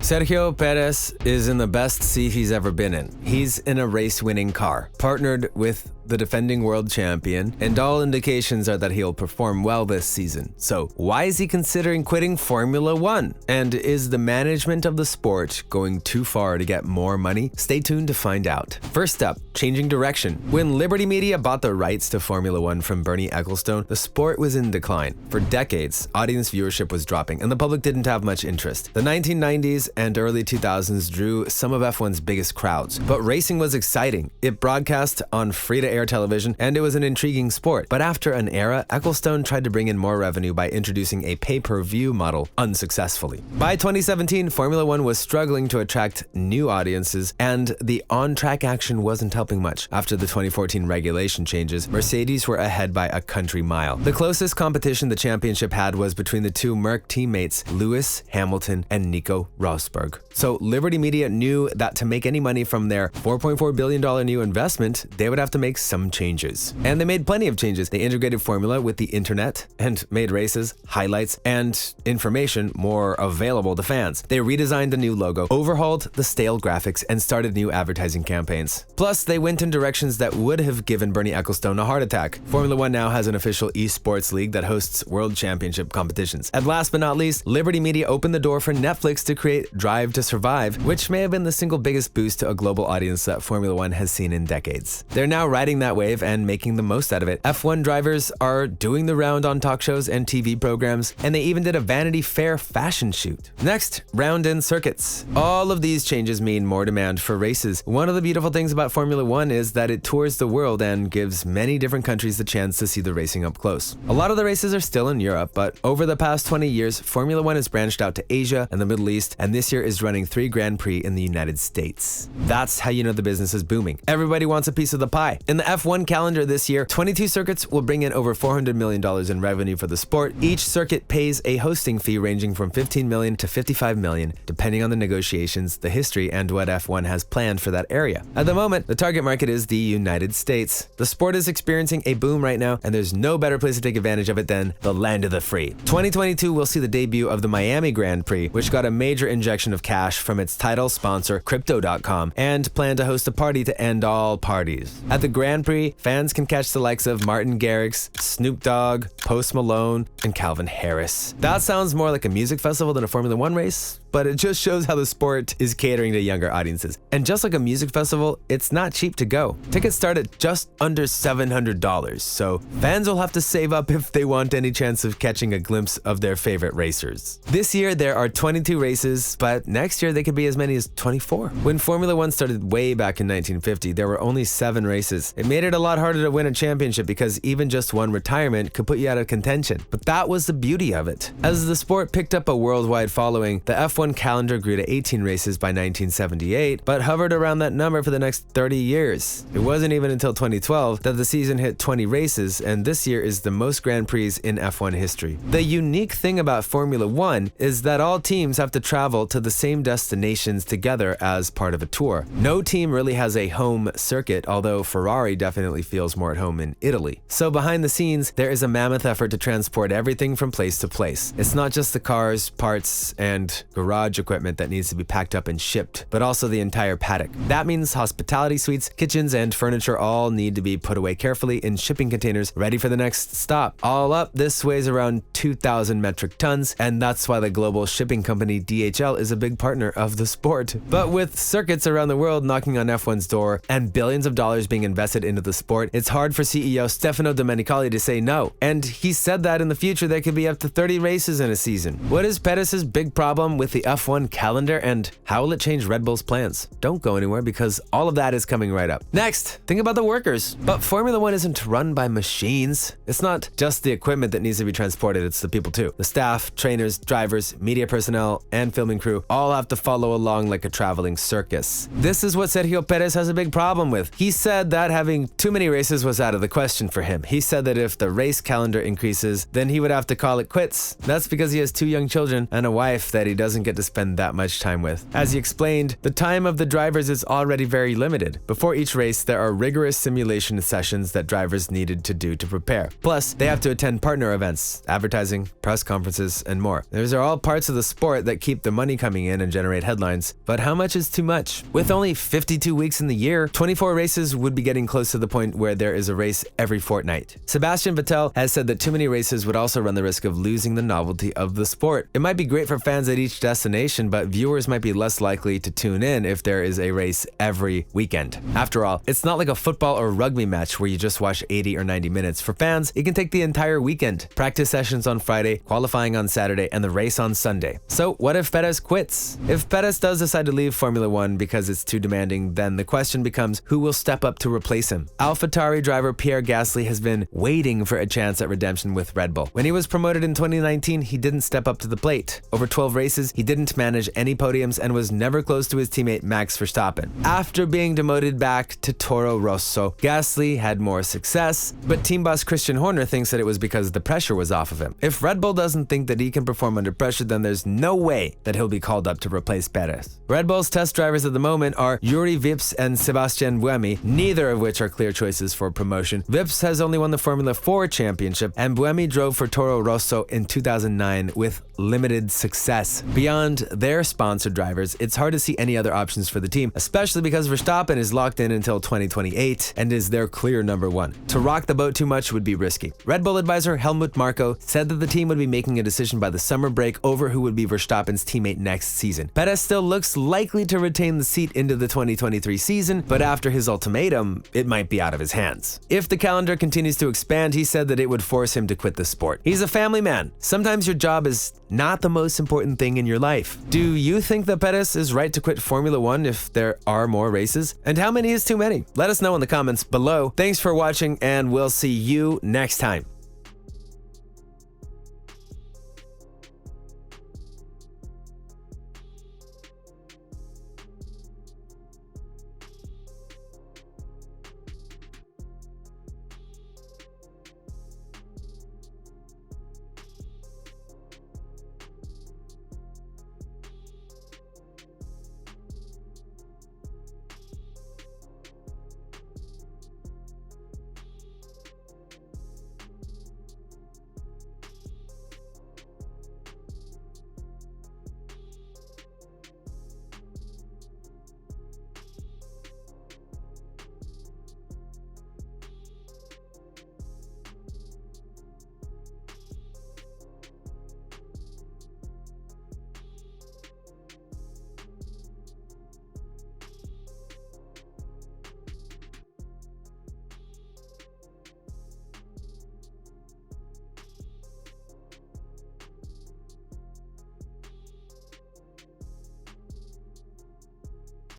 Sergio Perez is in the best seat he's ever been in. He's in a race-winning car, partnered with the defending world champion, and all indications are that he'll perform well this season. So why is he considering quitting Formula One? And is the management of the sport going too far to get more money? Stay tuned to find out. First up, changing direction. When Liberty Media bought the rights to Formula One from Bernie Ecclestone, the sport was in decline. For decades, audience viewership was dropping, and the public didn't have much interest. The 1990s and early 2000s drew some of F1's biggest crowds, but racing was exciting. It broadcast on free-to-air television, and it was an intriguing sport. But after an era, Ecclestone tried to bring in more revenue by introducing a pay-per-view model unsuccessfully. By 2017, Formula One was struggling to attract new audiences, and the on-track action wasn't helping much. After the 2014 regulation changes, Mercedes were ahead by a country mile. The closest competition the championship had was between the two Merc teammates, Lewis Hamilton and Nico Rosberg. So Liberty Media knew that to make any money from their $4.4 billion new investment, they would have to make some changes. And they made plenty of changes. They integrated Formula with the internet and made races, highlights, and information more available to fans. They redesigned the new logo, overhauled the stale graphics, and started new advertising campaigns. Plus, they went in directions that would have given Bernie Ecclestone a heart attack. Formula One now has an official esports league that hosts world championship competitions. And last but not least, Liberty Media opened the door for Netflix to create Drive to Survive, which may have been the single biggest boost to a global audience that Formula One has seen in decades. They're now riding that wave and making the most out of it. F1 drivers are doing the round on talk shows and TV programs, and they even did a Vanity Fair fashion shoot. Next, round-in circuits. All of these changes mean more demand for races. One of the beautiful things about Formula One is that it tours the world and gives many different countries the chance to see the racing up close. A lot of the races are still in Europe, but over the past 20 years, Formula One has branched out to Asia and the Middle East, and this year is running 3 Grand Prix in the United States. That's how you know the business is booming. Everybody wants a piece of the pie. In the F1 calendar this year, 22 circuits will bring in over $400 million in revenue for the sport. Each circuit pays a hosting fee ranging from $15 million to $55 million, depending on the negotiations, the history, and what F1 has planned for that area. At the moment, the target market is the United States. The sport is experiencing a boom right now, and there's no better place to take advantage of it than the land of the free. 2022 will see the debut of the Miami Grand Prix, which got a major injection of cash from its title sponsor, Crypto.com, and plan to host a party to end all parties. At the Grand Prix, fans can catch the likes of Martin Garrix, Snoop Dogg, Post Malone, and Calvin Harris. That sounds more like a music festival than a Formula One race, but it just shows how the sport is catering to younger audiences. And just like a music festival, it's not cheap to go. Tickets start at just under $700, so fans will have to save up if they want any chance of catching a glimpse of their favorite racers. This year, there are 22 races, but next year they could be as many as 24. When Formula One started way back in 1950, there were only 7 races. It made it a lot harder to win a championship because even just one retirement could put you out of contention. But that was the beauty of it. As the sport picked up a worldwide following, the F1 calendar grew to 18 races by 1978, but hovered around that number for the next 30 years. It wasn't even until 2012 that the season hit 20 races, and this year is the most Grand Prix in F1 history. The unique thing about Formula One is that all teams have to travel to the same destinations together as part of a tour. No team really has a home circuit, although Ferrari definitely feels more at home in Italy. So behind the scenes, there is a mammoth effort to transport everything from place to place. It's not just the cars, parts, and garage equipment that needs to be packed up and shipped, but also the entire paddock. That means hospitality suites, kitchens, and furniture all need to be put away carefully in shipping containers ready for the next stop. All up, this weighs around 2,000 metric tons, and that's why the global shipping company DHL is a big partner of the sport. But with circuits around the world knocking on F1's door and billions of dollars being invested into the sport, it's hard for CEO Stefano Domenicali to say no. And he said that in the future there could be up to 30 races in a season. What is Perez's big problem with the F1 calendar, and how will it change Red Bull's plans? Don't go anywhere because all of that is coming right up. Next, think about the workers. But Formula One isn't run by machines. It's not just the equipment that needs to be transported, it's the people too. The staff, trainers, drivers, media personnel, and filming crew all have to follow along like a traveling circus. This is what Sergio Perez has a big problem with. He said that having too many races was out of the question for him. He said that if the race calendar increases, then he would have to call it quits. That's because he has 2 young children and a wife that he doesn't get to spend that much time with. As he explained, the time of the drivers is already very limited. Before each race, there are rigorous simulation sessions that drivers needed to do to prepare. Plus, they have to attend partner events, advertising, press conferences, and more. Those are all parts of the sport that keep the money coming in and generate headlines. But how much is too much? With only 52 weeks in the year, 24 races would be getting close to the point where there is a race every fortnight. Sebastian Vettel has said that too many races would also run the risk of losing the novelty of the sport. It might be great for fans at each destination, but viewers might be less likely to tune in if there is a race every weekend. After all, it's not like a football or rugby match where you just watch 80 or 90 minutes. For fans, it can take the entire weekend. Practice sessions on Friday, qualifying on Saturday, and the race on Sunday. So what if Perez quits? If Perez does decide to leave Formula One because it's too demanding, then the question becomes who will step up to replace him. AlphaTauri driver Pierre Gasly has been waiting for a chance at redemption with Red Bull. When he was promoted in 2019, he didn't step up to the plate. Over 12 races, he didn't manage any podiums and was never close to his teammate Max Verstappen. After being demoted back to Toro Rosso, Gasly had more success, but team boss Christian Horner thinks that it was because the pressure was off of him. If Red Bull doesn't think that he can perform under pressure, then there's no way that he'll be called up to replace Perez. Red Bull's test drivers at the moment are Juri Vips and Sebastian Buemi, neither of which are clear choices for promotion. Vips has only won the Formula 4 championship, and Buemi drove for Toro Rosso in 2009 with limited success. Beyond their sponsored drivers, it's hard to see any other options for the team, especially because Verstappen is locked in until 2028 and is their clear number one. To rock the boat too much would be risky. Red Bull advisor Helmut Marko said that the team would be making a decision by the summer break over who would be Verstappen's teammate next season. Perez still looks likely to retain the seat into the 2023 season, but after his ultimatum, it might be out of his hands. If the calendar continues to expand, he said that it would force him to quit the sport. He's a family man. Sometimes your job is not the most important thing in your life. Do you think that Perez is right to quit Formula One if there are more races? And how many is too many? Let us know in the comments below. Thanks for watching, and we'll see you next time.